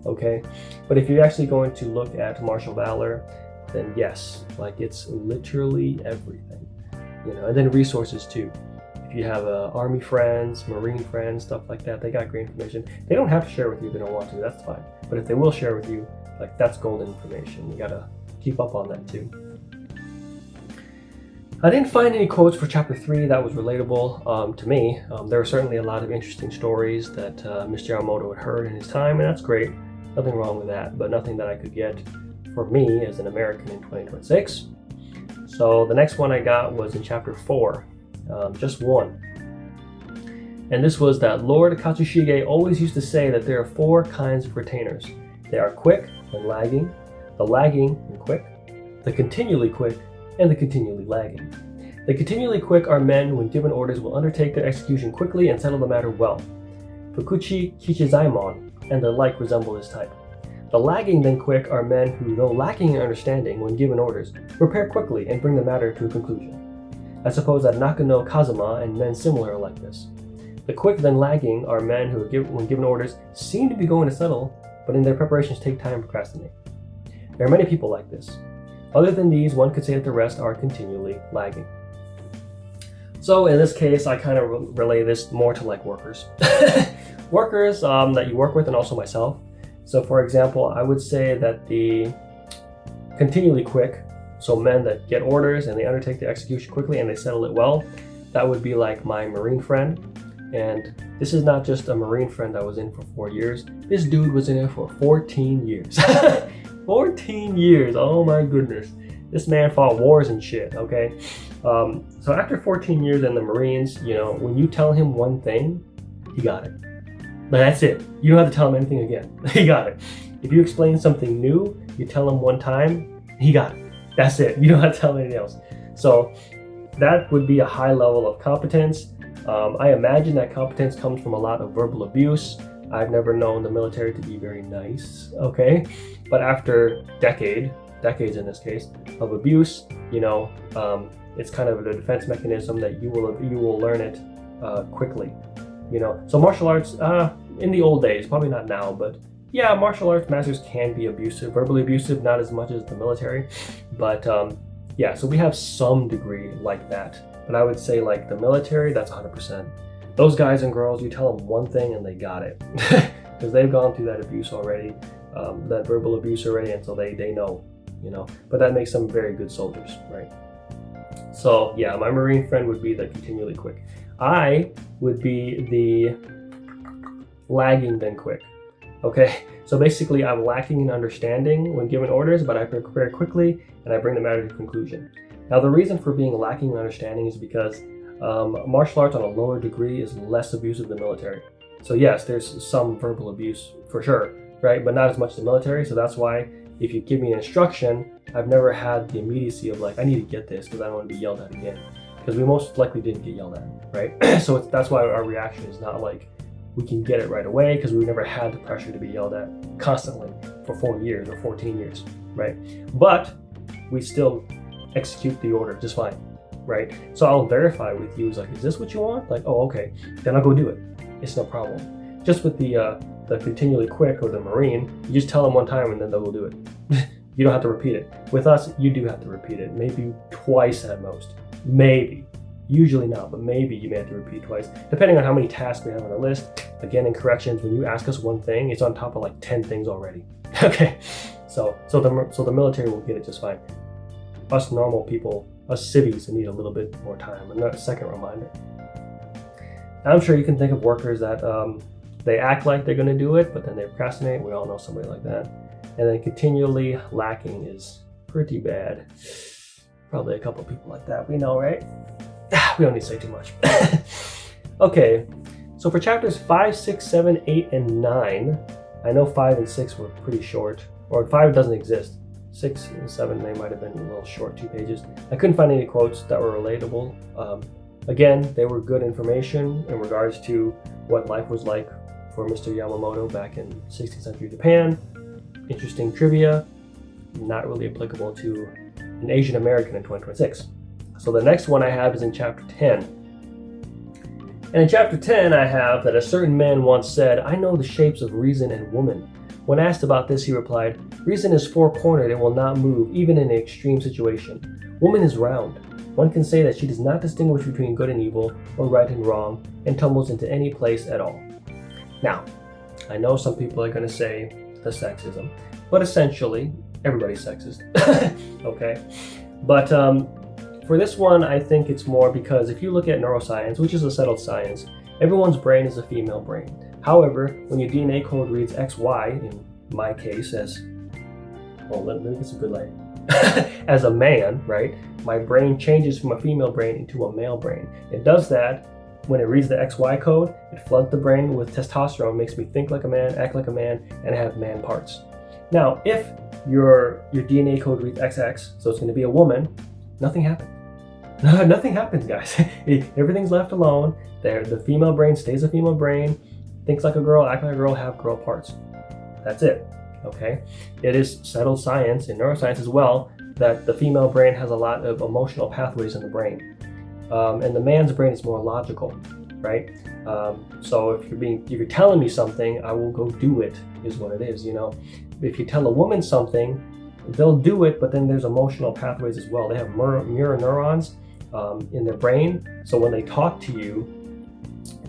Okay, but if you're actually going to look at martial valor, then yes, like it's literally everything, you know. And then resources too. If you have army friends, marine friends, stuff like that, they got great information. They don't have to share with you if they don't want to, that's fine. But if they will share with you, like that's golden information. You gotta keep up on that too. I didn't find any quotes for chapter 3 that was relatable to me. There were certainly a lot of interesting stories that Mr. Yamamoto had heard in his time, and that's great. Nothing wrong with that, but nothing that I could get for me as an American in 2026. So the next one I got was in chapter 4, just one. And this was that Lord Katsushige always used to say that there are 4 kinds of retainers. They are quick and lagging, the lagging and quick, the continually quick, and the continually lagging. The continually quick are men who, when given orders, will undertake their execution quickly and settle the matter well. Fukuchi Kichizaimon and the like resemble this type. The lagging then quick are men who, though lacking in understanding when given orders, prepare quickly and bring the matter to a conclusion. I suppose that Nakano Kazuma and men similar are like this. The quick then lagging are men who, when given orders, seem to be going to settle, but in their preparations take time and procrastinate. There are many people like this. Other than these, one could say that the rest are continually lagging. So in this case, I kind of relay this more to like workers. Workers that you work with, and also myself. So for example, I would say that the continually quick, so men that get orders and they undertake the execution quickly and they settle it well, that would be like my Marine friend. And this is not just a Marine friend that was in for 4 years. This dude was in it for 14 years. 14 years, oh my goodness. This man fought wars and shit, okay? So after 14 years in the Marines, you know, when you tell him one thing, he got it. But that's it. You don't have to tell him anything again. He got it. If you explain something new, you tell him one time, he got it. That's it. You don't have to tell him anything else. So that would be a high level of competence. I imagine that competence comes from a lot of verbal abuse. I've never known the military to be very nice, okay? But after decades in this case, of abuse, you know, it's kind of a defense mechanism that you will learn it quickly, you know. So martial arts, in the old days, probably not now, but yeah, martial arts masters can be abusive, verbally abusive, not as much as the military, but yeah, so we have some degree like that. But I would say like the military, that's 100%. Those guys and girls, you tell them one thing and they got it. Because they've gone through that abuse already, that verbal abuse already, and so they know, you know. But that makes them very good soldiers, right? So yeah, my Marine friend would be the continually quick. I would be the lagging then quick. Okay, so basically I'm lacking in understanding when given orders, but I prepare quickly and I bring the matter to conclusion. Now the reason for being lacking in understanding is because martial arts on a lower degree is less abusive than military. So yes, there's some verbal abuse for sure, right? But not as much as the military. So that's why if you give me an instruction, I've never had the immediacy of like, I need to get this because I don't want to be yelled at again. Because we most likely didn't get yelled at, right? So that's why our reaction is not like we can get it right away, because we never had the pressure to be yelled at constantly for 4 years or 14 years, right? But we still execute the order just fine, right? So I'll verify with you, is this what you want? Like, oh, okay, then I'll go do it. It's no problem. Just with the continually quick or the Marine, you just tell them one time and then they'll go do it. You don't have to repeat it. With us, you do have to repeat it, maybe twice at most. Maybe. Usually not, but maybe you may have to repeat twice, depending on how many tasks we have on the list. Again, in corrections, when you ask us one thing, it's on top of like 10 things already. Okay, so the military will get it just fine. Us normal people, us civvies need a little bit more time. A second reminder. I'm sure you can think of workers that they act like they're going to do it, but then they procrastinate. We all know somebody like that. And then continually lacking is pretty bad. Probably a couple of people like that. We know, right? We don't need to say too much. Okay, so for chapters 5, 6, 7, 8, and 9, I know 5 and 6 were pretty short, or 5 doesn't exist. 6 and 7, they might have been a little short, 2 pages. I couldn't find any quotes that were relatable. Again, they were good information in regards to what life was like for Mr. Yamamoto back in 16th century Japan. Interesting trivia, not really applicable to an Asian American in 2026. So the next one I have is in chapter 10. And in chapter 10, I have that a certain man once said, "I know the shapes of reason and woman." When asked about this, he replied, "Reason is four-cornered and will not move, even in an extreme situation. Woman is round. One can say that she does not distinguish between good and evil, or right and wrong, and tumbles into any place at all." Now, I know some people are going to say the sexism, but essentially, everybody's sexist. Okay? But for this one, I think it's more because if you look at neuroscience, which is a settled science, everyone's brain is a female brain. However, when your DNA code reads XY, in my case, as, well, let me get some good light. As a man, right, my brain changes from a female brain into a male brain. It does that when it reads the XY code. It floods the brain with testosterone, makes me think like a man, act like a man, and have man parts. Now, if your DNA code reads XX, so it's going to be a woman, nothing happens. Nothing happens, guys. Everything's left alone. The female brain stays a female brain, thinks like a girl, act like a girl, have girl parts. That's it. Okay? It is settled science in neuroscience as well that the female brain has a lot of emotional pathways in the brain. And the man's brain is more logical, right? So if you're telling me something, I will go do it, is what it is, you know. If you tell a woman something, they'll do it, but then there's emotional pathways as well. They have mirror neurons in their brain, so when they talk to you,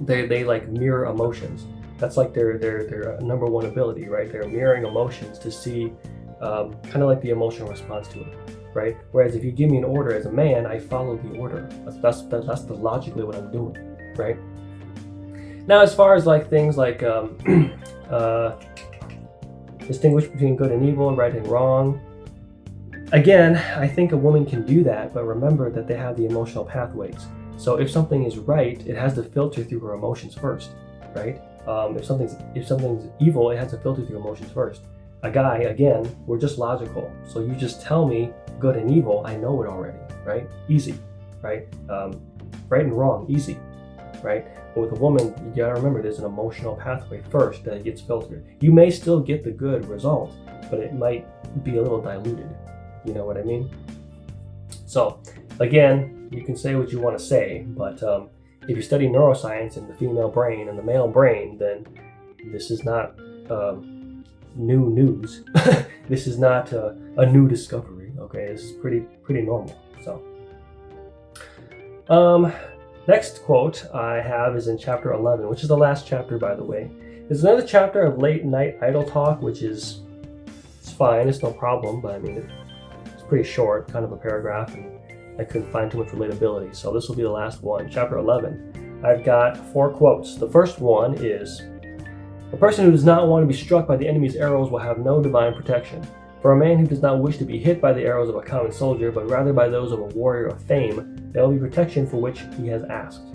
they like mirror emotions. That's like their number one ability, right? They're mirroring emotions to see kind of like the emotional response to it, right? Whereas if you give me an order as a man, I follow the order. That's logically what I'm doing, right? Now, as far as like things like distinguish between good and evil, right and wrong, again, I think a woman can do that, but remember that they have the emotional pathways. So if something is right, it has to filter through her emotions first, right? If something's evil, it has to filter through emotions first. A guy, again, we're just logical. So you just tell me good and evil, I know it already, right? Easy, right? Right and wrong, easy, right? But with a woman, you gotta remember there's an emotional pathway first that gets filtered. You may still get the good result, but it might be a little diluted. You know what I mean? So, again, you can say what you want to say, but if you study neuroscience and the female brain and the male brain, then this is not new news. This is not a new discovery. Okay, this is pretty normal. So, next quote I have is in chapter 11, which is the last chapter, by the way. There's another chapter of late night idle talk, which it's fine, it's no problem, but I mean it's pretty short, kind of a paragraph, and I couldn't find too much relatability. So this will be the last one, chapter 11. I've got 4 quotes. The first one is, "A person who does not want to be struck by the enemy's arrows will have no divine protection. For a man who does not wish to be hit by the arrows of a common soldier, but rather by those of a warrior of fame, there will be protection for which he has asked."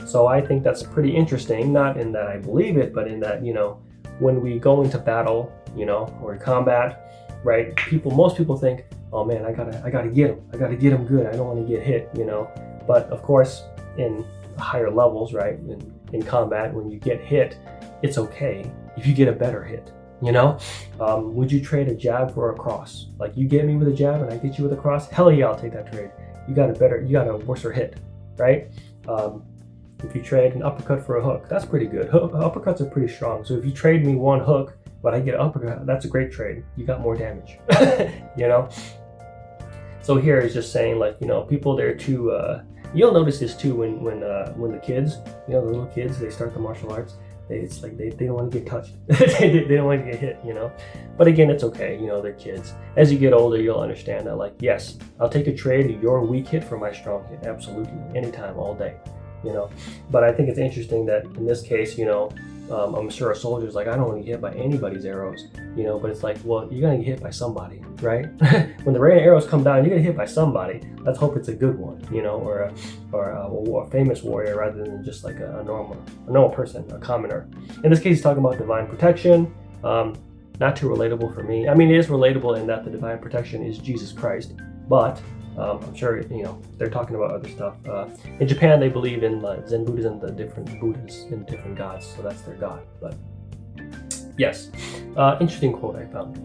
So I think that's pretty interesting, not in that I believe it, but in that, you know, when we go into battle, you know, or combat, right, most people think, oh man, I gotta get him good, I don't want to get hit, you know. But of course, in higher levels, right, in combat, when you get hit, it's okay if you get a better hit, you know. Would you trade a jab for a cross? Like, you get me with a jab and I get you with a cross? Hell yeah, I'll take that trade. You got a worse hit, right? If you trade an uppercut for a hook, that's pretty good. Uppercuts are pretty strong, so if you trade me one hook but I get an uppercut, that's a great trade. You got more damage, you know. So here is just saying, like, you know, people, they're too, you'll notice this too when the kids, you know, the little kids, they start the martial arts, It's like they don't want to get touched. They don't want to get hit, But again, it's okay. They're kids. As you get older, you'll understand that, like, yes, I'll take a trade of your weak hit for my strong hit. Absolutely. Anytime, all day, But I think it's interesting that in this case, I'm sure a soldier's like, I don't want to get hit by anybody's arrows, but it's like, well, you're going to get hit by somebody, right? When the rain of arrows come down, you're going to get hit by somebody. Let's hope it's a good one, or a famous warrior rather than just like a normal person, a commoner. In this case, he's talking about divine protection. Not too relatable for me. I mean, it is relatable in that the divine protection is Jesus Christ, but I'm sure, they're talking about other stuff. In Japan, they believe in Zen Buddhism, the different Buddhas and different gods, so that's their god. But yes, interesting quote I found.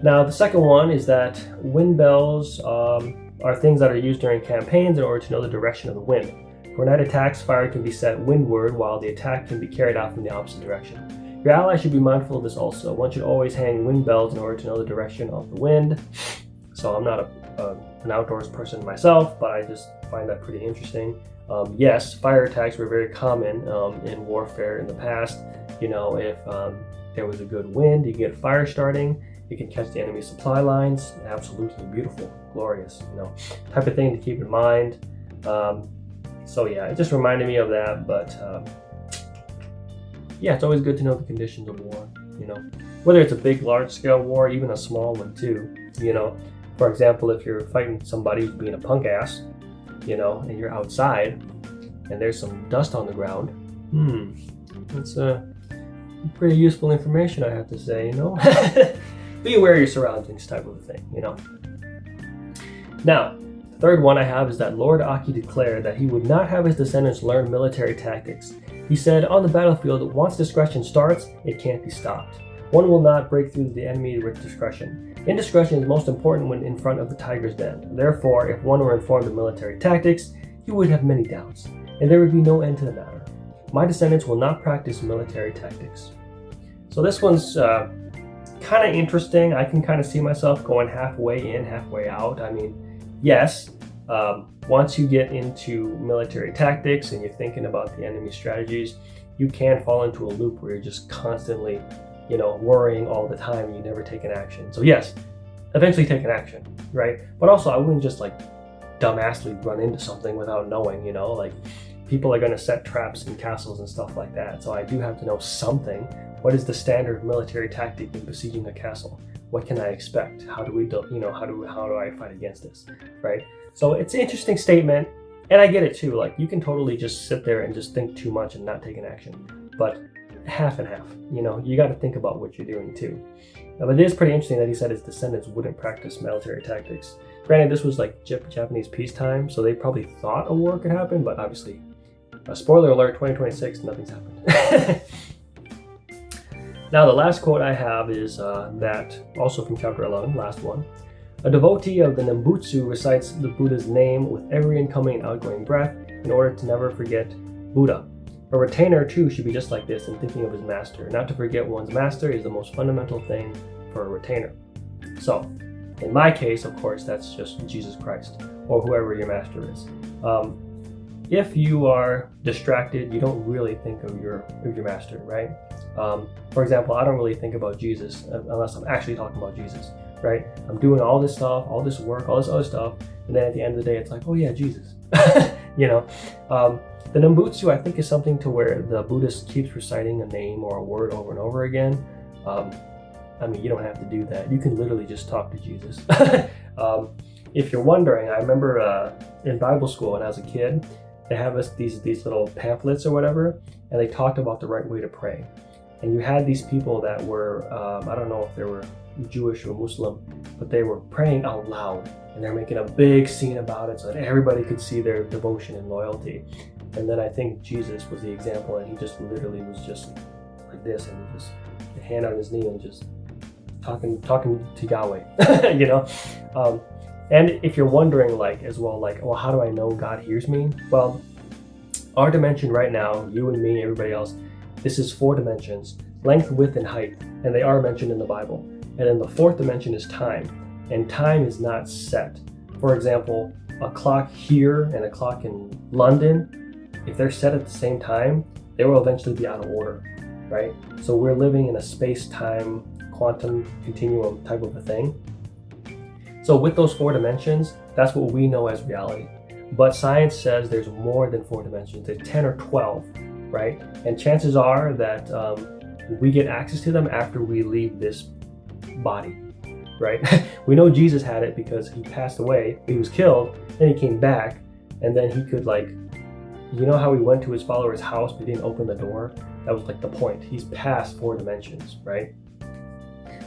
Now, the second one is that wind bells are things that are used during campaigns in order to know the direction of the wind. For night attacks, fire can be set windward, while the attack can be carried out from the opposite direction. Your ally should be mindful of this also. One should always hang wind bells in order to know the direction of the wind. So I'm not an outdoors person myself, but I just find that pretty interesting. Yes, fire attacks were very common in warfare in the past. If there was a good wind, you can get a fire starting, you can catch the enemy supply lines. Absolutely beautiful, glorious, type of thing to keep in mind. So yeah, it just reminded me of that, but yeah, it's always good to know the conditions of war, whether it's a big, large-scale war, even a small one too, For example, if you're fighting somebody who's being a punk ass, and you're outside, and there's some dust on the ground, that's pretty useful information, I have to say, Be aware of your surroundings type of a thing, Now, the third one I have is that Lord Aki declared that he would not have his descendants learn military tactics. He said, on the battlefield, once discretion starts, it can't be stopped. One will not break through the enemy with discretion. Indiscretion is most important when in front of the tiger's den. Therefore, if one were informed of military tactics, he would have many doubts, and there would be no end to the matter. My descendants will not practice military tactics. So this one's kind of interesting. I can kind of see myself going halfway in, halfway out. I mean, yes, once you get into military tactics and you're thinking about the enemy strategies, you can fall into a loop where you're just constantly worrying all the time and you never take an action. So yes, eventually take an action, right? But also I wouldn't just like dumbassly run into something without knowing, like people are going to set traps in castles and stuff like that. So I do have to know something. What is the standard military tactic in besieging a castle? What can I expect? How do we do, how do I fight against this, right? So it's an interesting statement, and I get it too. Like you can totally just sit there and just think too much and not take an action, but half and half, you got to think about what you're doing too. But it is pretty interesting that he said his descendants wouldn't practice military tactics. Granted, this was like Japanese peacetime, so they probably thought a war could happen, but obviously, spoiler alert, 2026, nothing's happened. Now, the last quote I have is that, also from chapter 11, last one. A devotee of the Nembutsu recites the Buddha's name with every incoming and outgoing breath in order to never forget Buddha. A retainer, too, should be just like this in thinking of his master. Not to forget one's master is the most fundamental thing for a retainer. So, in my case, of course, that's just Jesus Christ, or whoever your master is. If you are distracted, you don't really think of your master, right? For example, I don't really think about Jesus unless I'm actually talking about Jesus, right? I'm doing all this stuff, all this work, all this other stuff, and then at the end of the day, it's like, oh yeah, Jesus. The Nembutsu, I think, is something to where the Buddhist keeps reciting a name or a word over and over again. I mean, you don't have to do that. You can literally just talk to Jesus. If you're wondering, I remember in Bible school when I was a kid, they have us these little pamphlets or whatever, and they talked about the right way to pray. And you had these people that were, I don't know if they were Jewish or Muslim, but they were praying out loud, and they're making a big scene about it so that everybody could see their devotion and loyalty. And then I think Jesus was the example, and he just literally was just like this, and he just hand on his knee and just talking to Yahweh, And if you're wondering, well, how do I know God hears me? Well, our dimension right now, you and me, everybody else, this is 4 dimensions, length, width, and height, and they are mentioned in the Bible. And then the 4th dimension is time, and time is not set. For example, a clock here and a clock in London, if they're set at the same time, they will eventually be out of order, right? So we're living in a space-time quantum continuum type of a thing. So with those 4 dimensions, that's what we know as reality. But science says there's more than 4 dimensions. There's 10 or 12, right? And chances are that we get access to them after we leave this body, right? We know Jesus had it because he passed away, he was killed, then he came back, and then he could, like, you know how he went to his follower's house but he didn't open the door? That was like the point. He's past 4 dimensions, right?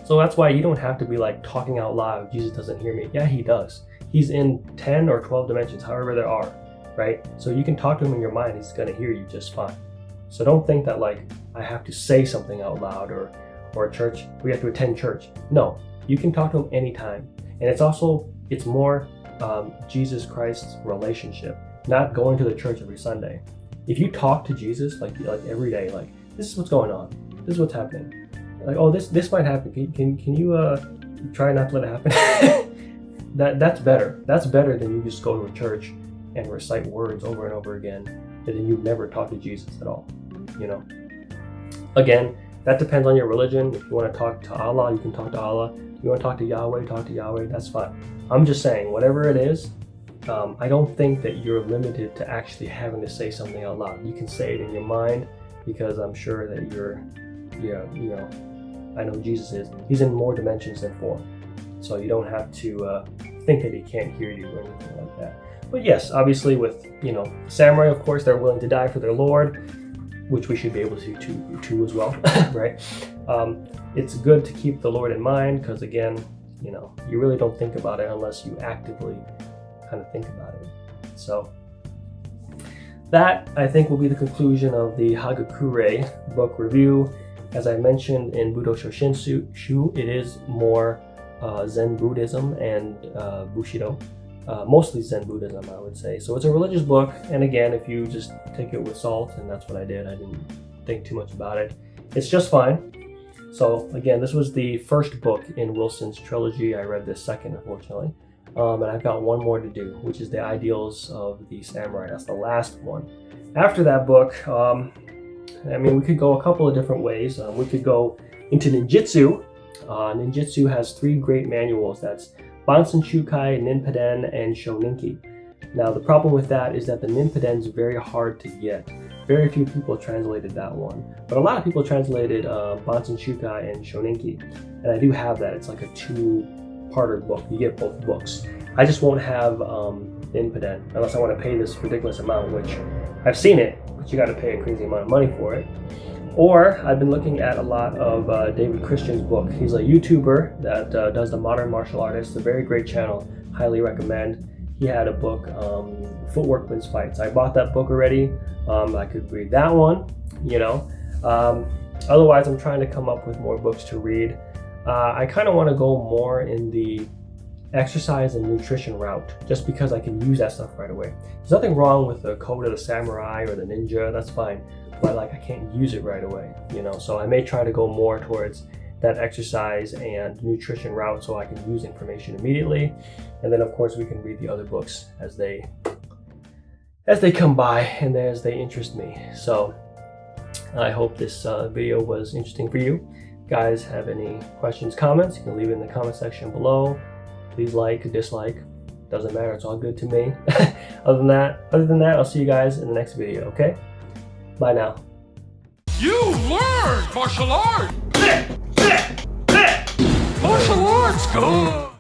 So that's why you don't have to be like talking out loud, Jesus doesn't hear me. Yeah, he does. He's in 10 or 12 dimensions, however there are, right? So you can talk to him in your mind, he's gonna hear you just fine. So don't think that like, I have to say something out loud or a church, we have to attend church. No, you can talk to him anytime. And it's more Jesus Christ's relationship, not going to the church every Sunday. If you talk to Jesus like every day, like, this is what's going on, this is what's happening. Like, oh, this might happen. Can you try not to let it happen? That's better. That's better than you just go to a church and recite words over and over again, and then you never talk to Jesus at all. You know. Again, that depends on your religion. If you want to talk to Allah, you can talk to Allah. If you want to talk to Yahweh, that's fine. I'm just saying, whatever it is, I don't think that you're limited to actually having to say something out loud. You can say it in your mind, because I'm sure that I know Jesus is. He's in more dimensions than 4. So you don't have to think that he can't hear you or anything like that. But yes, obviously with, samurai, of course, they're willing to die for their Lord, which we should be able to too as well, right? It's good to keep the Lord in mind, because again, you really don't think about it unless you actively kind of think about it. So that, I think, will be the conclusion of the Hagakure book review. As I mentioned in Budo Shoshinshu, it is more Zen Buddhism and Bushido, mostly Zen Buddhism, I would say. So it's a religious book, and again, if you just take it with salt, and that's what I did, I didn't think too much about it, it's just fine. So again, this was the first book in Wilson's trilogy. I read the second, unfortunately, and I've got one more to do, which is the Ideals of the Samurai. That's the last one. After that book, we could go a couple of different ways. We could go into ninjutsu. Ninjutsu has 3 great manuals. That's Bansen Shukai, Ninpaden, and Shoninki. Now, the problem with that is that the Ninpaden is very hard to get. Very few people translated that one. But a lot of people translated Bansen Shukai and Shoninki. And I do have that. It's like a 2-parter book. You get both books. I just won't have Ninpaden unless I want to pay this ridiculous amount, which I've seen it, but you got to pay a crazy amount of money for it. Or I've been looking at a lot of David Christian's book. He's a YouTuber that does the modern martial artists. A very great channel. Highly recommend. He had a book, Footworkman's Fights. I bought that book already. I could read that one, Otherwise, I'm trying to come up with more books to read. I kind of want to go more in the exercise and nutrition route, just because I can use that stuff right away. There's nothing wrong with the Code of the Samurai or the Ninja, that's fine. But I can't use it right away, So I may try to go more towards that exercise and nutrition route so I can use information immediately. And then of course we can read the other books as they come by and as they interest me. So I hope this video was interesting for you. Guys, have any questions, comments, you can leave it in the comment section below. Please like, dislike, doesn't matter, it's all good to me. Other than that, I'll see you guys in the next video, okay? Bye now. You learned martial arts! Martial arts, good!